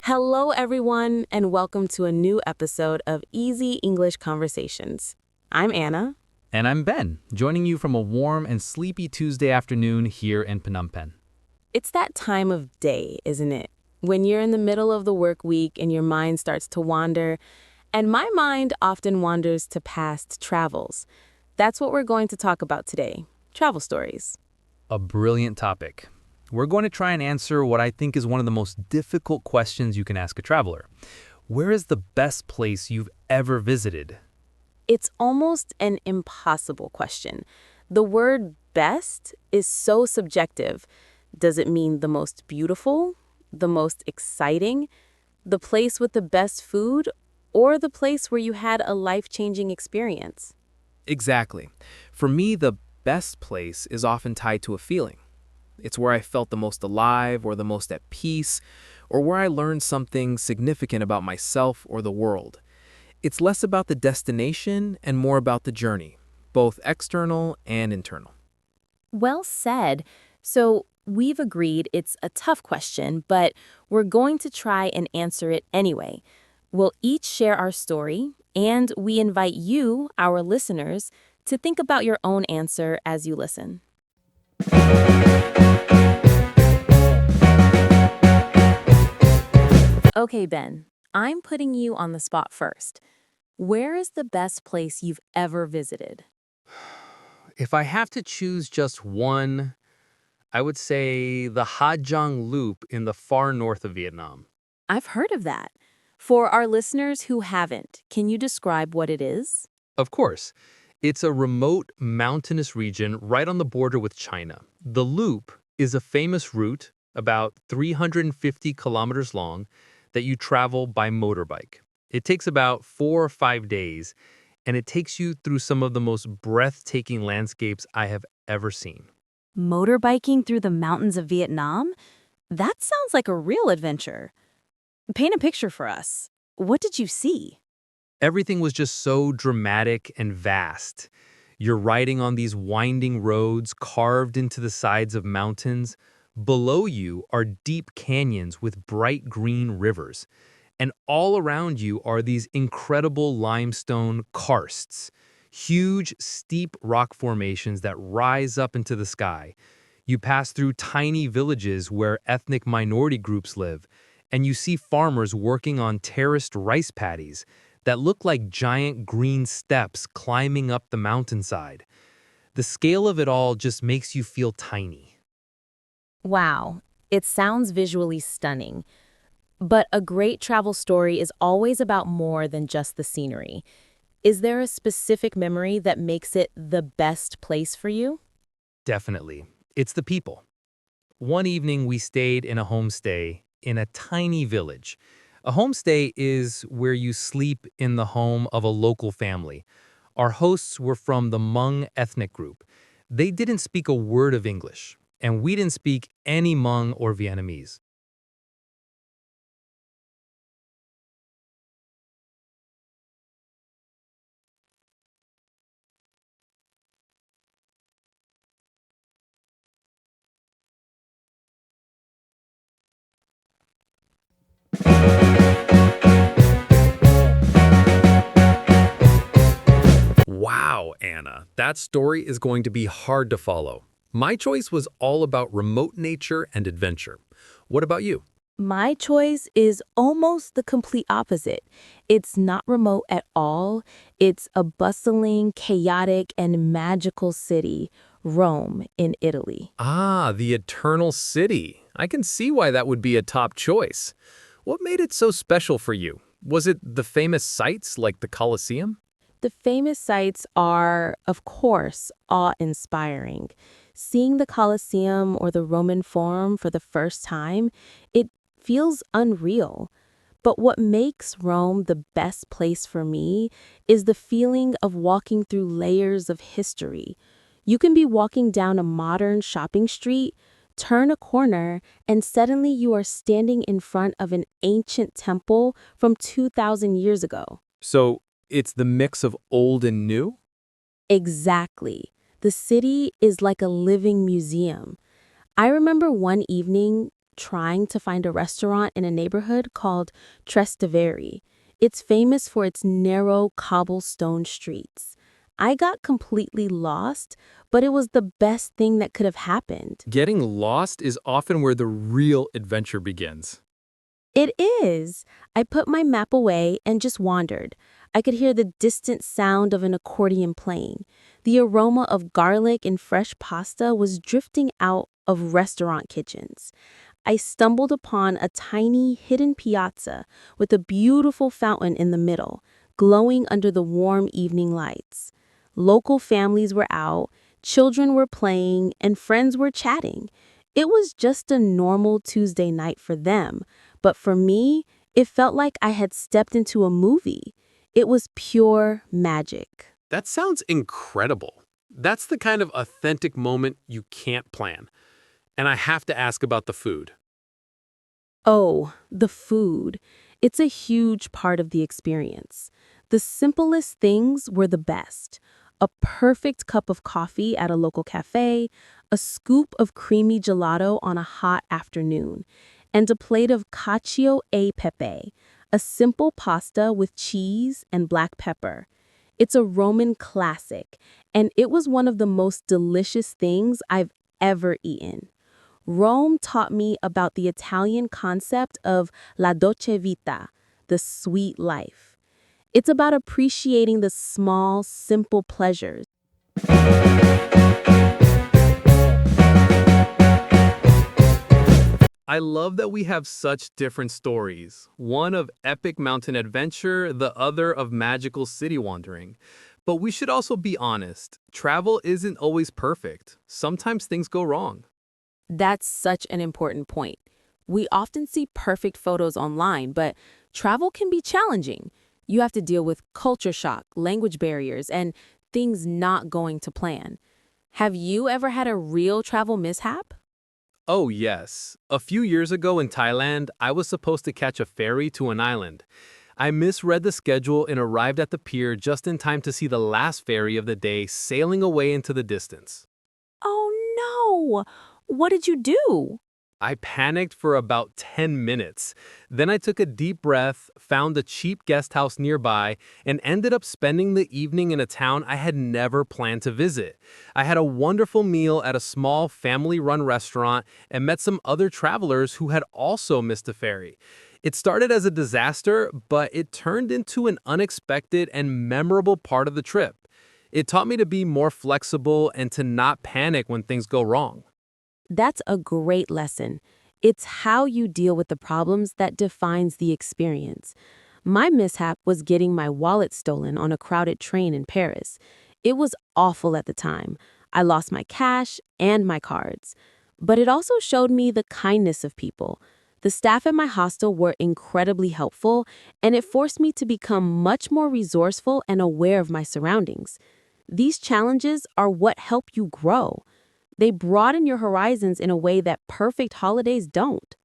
Hello, everyone, and welcome to a new episode of Easy English Conversations. I'm Anna. And I'm Ben, joining you from a warm and sleepy Tuesday afternoon here in Phnom Penh. It's that time of day, isn't it? When you're in the middle of the work week and your mind starts to wander, and my mind often wanders to past travels. That's what we're going to talk about today, travel stories. A brilliant topic. We're going to try and answer what I think is one of the most difficult questions you can ask a traveler. Where is the best place you've ever visited? It's almost an impossible question. The word best is so subjective. Does it mean the most beautiful, the most exciting, the place with the best food, or the place where you had a life-changing experience? Exactly. For me, the best place is often tied to a feeling. It's where I felt the most alive or the most at peace, or where I learned something significant about myself or the world. It's less about the destination and more about the journey, both external and internal. Well said. So we've agreed it's a tough question, but we're going to try and answer it anyway. We'll each share our story, and we invite you, our listeners, to think about your own answer as you listen. Okay, Ben, I'm putting you on the spot first. Where is the best place you've ever visited? If I have to choose just one, I would say the Ha Giang Loop in the far north of Vietnam. I've heard of that. For our listeners who haven't, can you describe what it is? Of course, it's a remote mountainous region right on the border with China. The Loop is a famous route, about 350 kilometers long, that you travel by motorbike. It takes about 4 or 5 days, and it takes you through some of the most breathtaking landscapes I have ever seen. Motorbiking through the mountains of Vietnam? That sounds like a real adventure. Paint a picture for us. What did you see? Everything was just so dramatic and vast. You're riding on these winding roads carved into the sides of mountains. Below you are deep canyons with bright green rivers. And all around you are these incredible limestone karsts, huge, steep rock formations that rise up into the sky. You pass through tiny villages where ethnic minority groups live, and you see farmers working on terraced rice paddies that look like giant green steps climbing up the mountainside. The scale of it all just makes you feel tiny. Wow, it sounds visually stunning. But a great travel story is always about more than just the scenery. Is there a specific memory that makes it the best place for you? Definitely. It's the people. One evening we stayed in a homestay in a tiny village. A homestay is where you sleep in the home of a local family. Our hosts were from the Hmong ethnic group. They didn't speak a word of English, and we didn't speak any Hmong or Vietnamese. Wow, Anna, that story is going to be hard to follow. My choice was all about remote nature and adventure. What about you? My choice is almost the complete opposite. It's not remote at all. It's a bustling, chaotic, and magical city, Rome in Italy. Ah, the Eternal City. I can see why that would be a top choice. What made it so special for you? Was it the famous sights like the Colosseum? The famous sites are, of course, awe-inspiring. Seeing the Colosseum or the Roman Forum for the first time, it feels unreal. But what makes Rome the best place for me is the feeling of walking through layers of history. You can be walking down a modern shopping street Turn a corner, and suddenly you are standing in front of an ancient temple from 2,000 years ago. So it's the mix of old and new? Exactly. The city is like a living museum. I remember one evening trying to find a restaurant in a neighborhood called Trastevere. It's famous for its narrow cobblestone streets. I got completely lost, but it was the best thing that could have happened. Getting lost is often where the real adventure begins. It is. I put my map away and just wandered. I could hear the distant sound of an accordion playing. The aroma of garlic and fresh pasta was drifting out of restaurant kitchens. I stumbled upon a tiny hidden piazza with a beautiful fountain in the middle, glowing under the warm evening lights. Local families were out, children were playing, and friends were chatting. It was just a normal Tuesday night for them, but for me, it felt like I had stepped into a movie. It was pure magic. That sounds incredible. That's the kind of authentic moment you can't plan. And I have to ask about the food. Oh, the food. It's a huge part of the experience. The simplest things were the best. A perfect cup of coffee at a local cafe, a scoop of creamy gelato on a hot afternoon, and a plate of cacio e pepe, a simple pasta with cheese and black pepper. It's a Roman classic, and it was one of the most delicious things I've ever eaten. Rome taught me about the Italian concept of la dolce vita, the sweet life. It's about appreciating the small, simple pleasures. I love that we have such different stories. One of epic mountain adventure, the other of magical city wandering. But we should also be honest. Travel isn't always perfect. Sometimes things go wrong. That's such an important point. We often see perfect photos online, but travel can be challenging. You have to deal with culture shock, language barriers, and things not going to plan. Have you ever had a real travel mishap? Oh, yes. A few years ago in Thailand, I was supposed to catch a ferry to an island. I misread the schedule and arrived at the pier just in time to see the last ferry of the day sailing away into the distance. Oh no! What did you do? I panicked for about 10 minutes. Then I took a deep breath, found a cheap guest house nearby, and ended up spending the evening in a town I had never planned to visit. I had a wonderful meal at a small family-run restaurant and met some other travelers who had also missed a ferry. It started as a disaster, but it turned into an unexpected and memorable part of the trip. It taught me to be more flexible and to not panic when things go wrong. That's a great lesson. It's how you deal with the problems that defines the experience. My mishap was getting my wallet stolen on a crowded train in Paris. It was awful at the time. I lost my cash and my cards. But it also showed me the kindness of people. The staff at my hostel were incredibly helpful, and it forced me to become much more resourceful and aware of my surroundings. These challenges are what help you grow. They broaden your horizons in a way that perfect holidays don't.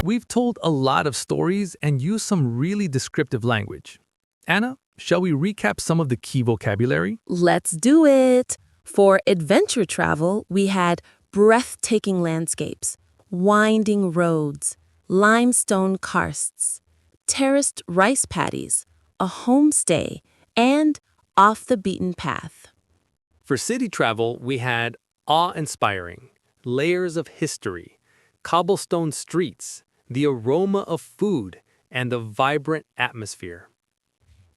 We've told a lot of stories and used some really descriptive language. Anna, shall we recap some of the key vocabulary? Let's do it! For adventure travel, we had breathtaking landscapes, winding roads, limestone karsts, terraced rice paddies, a homestay, and off the beaten path. For city travel, we had awe-inspiring, layers of history, cobblestone streets, the aroma of food, and a vibrant atmosphere.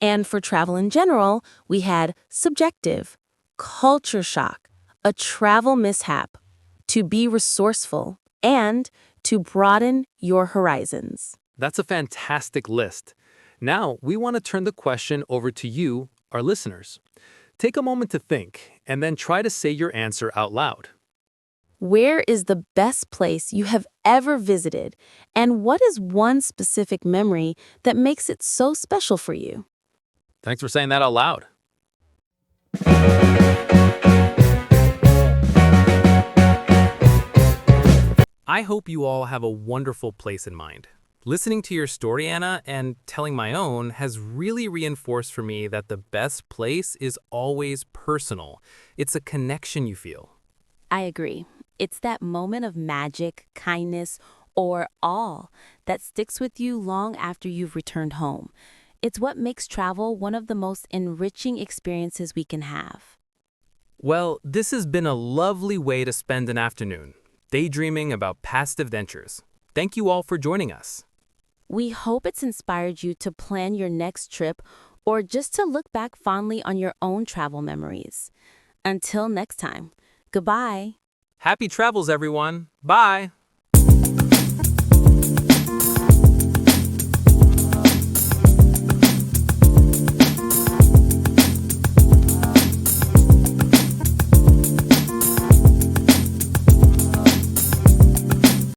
And for travel in general, we had subjective, culture shock, a travel mishap, to be resourceful, and to broaden your horizons. That's a fantastic list. Now, we want to turn the question over to you, our listeners. Take a moment to think, and then try to say your answer out loud. Where is the best place you have ever visited, and what is one specific memory that makes it so special for you? Thanks for saying that out loud. I hope you all have a wonderful place in mind. Listening to your story, Anna, and telling my own has really reinforced for me that the best place is always personal. It's a connection you feel. I agree. It's that moment of magic, kindness, or awe that sticks with you long after you've returned home. It's what makes travel one of the most enriching experiences we can have. Well, this has been a lovely way to spend an afternoon, daydreaming about past adventures. Thank you all for joining us. We hope it's inspired you to plan your next trip or just to look back fondly on your own travel memories. Until next time, goodbye. Happy travels, everyone. Bye.